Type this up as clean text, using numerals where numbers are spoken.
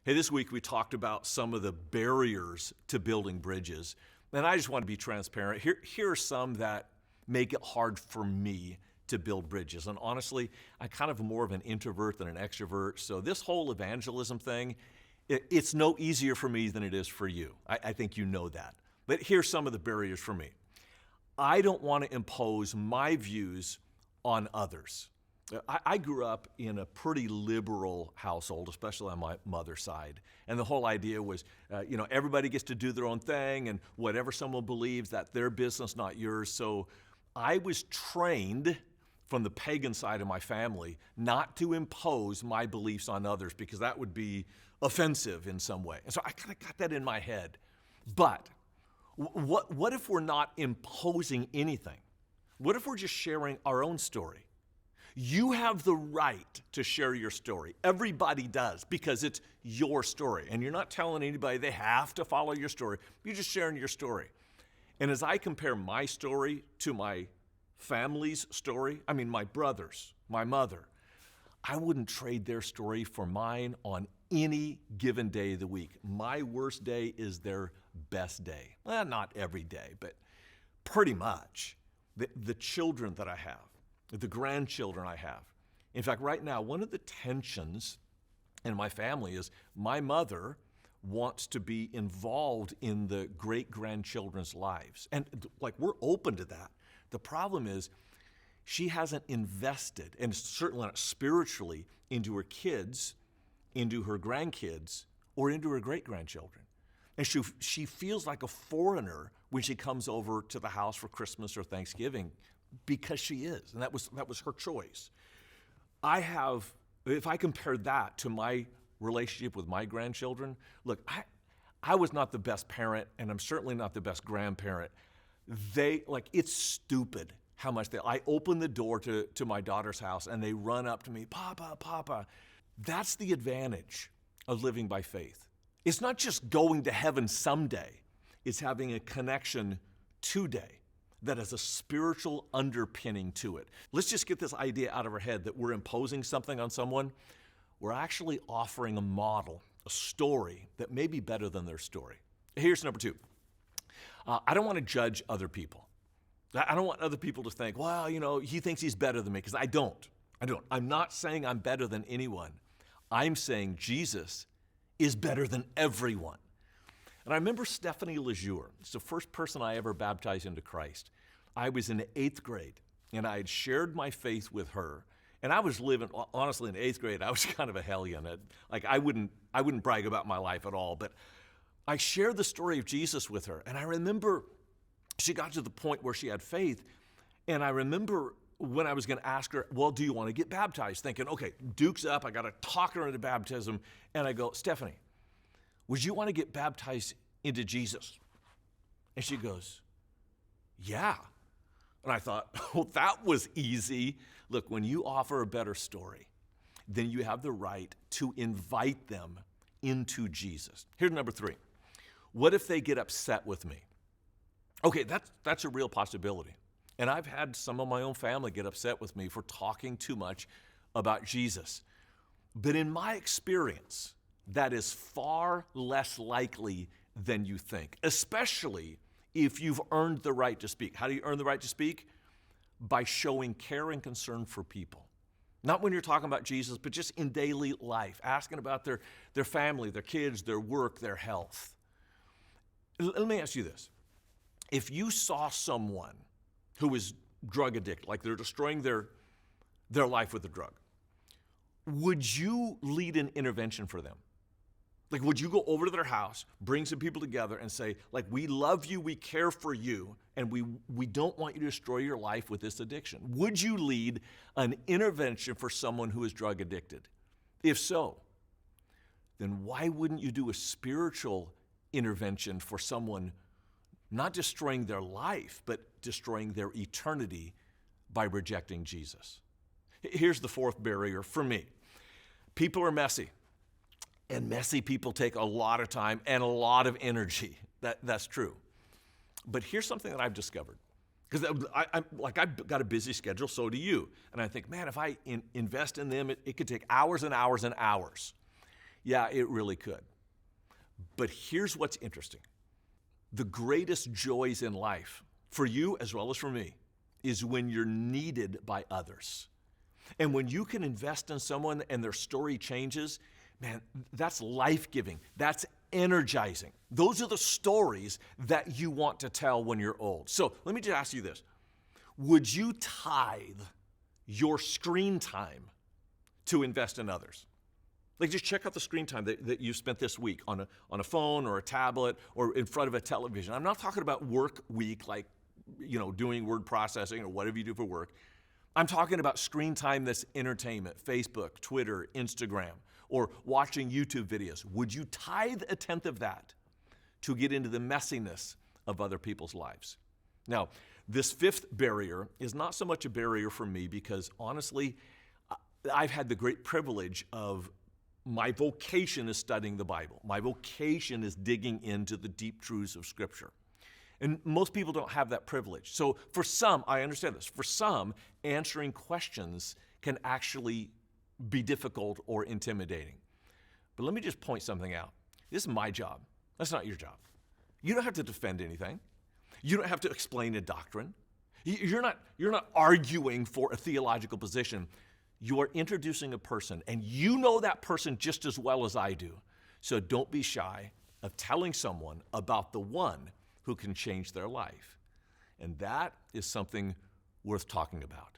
Hey, this week we talked about some of the barriers to building bridges, and I just want to be transparent. Here are some that make it hard for me to build bridges. And honestly, I'm kind of more of an introvert than an extrovert, so this whole evangelism thing, it's no easier for me than it is for you. I think you know that. But here's some of the barriers for me. I don't want to impose my views on others. I grew up in a pretty liberal household, especially on my mother's side. And the whole idea was, everybody gets to do their own thing, and whatever someone believes, that's their business, not yours. So I was trained from the pagan side of my family not to impose my beliefs on others because that would be offensive in some way. And so I kind of got that in my head. But what if we're not imposing anything? What if we're just sharing our own story? You have the right to share your story. Everybody does because it's your story. And you're not telling anybody they have to follow your story. You're just sharing your story. And as I compare my story to my family's story, my brothers, my mother, I wouldn't trade their story for mine on any given day of the week. My worst day is their best day. Well, not every day, but pretty much. The children that I have, the grandchildren I have. In fact, right now, one of the tensions in my family is my mother wants to be involved in the great-grandchildren's lives. And we're open to that. The problem is she hasn't invested, and certainly not spiritually, into her kids, into her grandkids, or into her great-grandchildren. And she feels like a foreigner when she comes over to the house for Christmas or Thanksgiving, because she is, and that was her choice. If I compare that to my relationship with my grandchildren, look, I was not the best parent, and I'm certainly not the best grandparent. It's stupid how much I open the door to my daughter's house, and they run up to me, Papa, Papa. That's the advantage of living by faith. It's not just going to heaven someday. It's having a connection today that has a spiritual underpinning to it. Let's just get this idea out of our head that we're imposing something on someone. We're actually offering a model, a story that may be better than their story. Here's number two. I don't want to judge other people. I don't want other people to think, well, he thinks he's better than me, because I don't. I'm not saying I'm better than anyone. I'm saying Jesus is better than everyone. And I remember Stephanie Lejeune. It's the first person I ever baptized into Christ. I was in the 8th grade, and I had shared my faith with her. And I was living, honestly, in the 8th grade, I was kind of a hellion. I wouldn't brag about my life at all, but I shared the story of Jesus with her. And I remember she got to the point where she had faith, and I remember when I was going to ask her, well, do you want to get baptized? Thinking, okay, Duke's up, I got to talk her into baptism. And I go, Stephanie, would you want to get baptized into Jesus? And she goes, yeah. And I thought, oh, that was easy. Look, when you offer a better story, then you have the right to invite them into Jesus. Here's number 3. What if they get upset with me? Okay, that's a real possibility. And I've had some of my own family get upset with me for talking too much about Jesus. But in my experience, that is far less likely than you think, especially if you've earned the right to speak. How do you earn the right to speak? By showing care and concern for people. Not when you're talking about Jesus, but just in daily life, asking about their family, their kids, their work, their health. Let me ask you this. If you saw someone who is drug addicted, like they're destroying their life with a drug, would you lead an intervention for them? Would you go over to their house, bring some people together and say, we love you, we care for you, and we don't want you to destroy your life with this addiction? Would you lead an intervention for someone who is drug addicted? If so, then why wouldn't you do a spiritual intervention for someone not destroying their life, but destroying their eternity by rejecting Jesus? Here's the 4th barrier for me. People are messy. And messy people take a lot of time and a lot of energy. That's true. But here's something that I've discovered. Because I've got a busy schedule, so do you. And I think, man, if I invest in them, it could take hours and hours and hours. Yeah, it really could. But here's what's interesting. The greatest joys in life, for you as well as for me, is when you're needed by others. And when you can invest in someone and their story changes, man, that's life-giving. That's energizing. Those are the stories that you want to tell when you're old. So let me just ask you this. Would you tithe your screen time to invest in others? Like, just check out the screen time that you spent this week on a phone or a tablet or in front of a television. I'm not talking about work week, like, doing word processing or whatever you do for work. I'm talking about screen time that's entertainment, Facebook, Twitter, Instagram, or watching YouTube videos. Would you tithe a tenth of that to get into the messiness of other people's lives? Now, this fifth barrier is not so much a barrier for me because, honestly, I've had the great privilege of my vocation is studying the Bible. My vocation is digging into the deep truths of Scripture. And most people don't have that privilege. So for some, I understand this, for some, answering questions can actually be difficult or intimidating. But let me just point something out. This is my job. That's not your job. You don't have to defend anything. You don't have to explain a doctrine. You're not arguing for a theological position. You are introducing a person, and you know that person just as well as I do. So don't be shy of telling someone about the one who can change their life. And that is something worth talking about.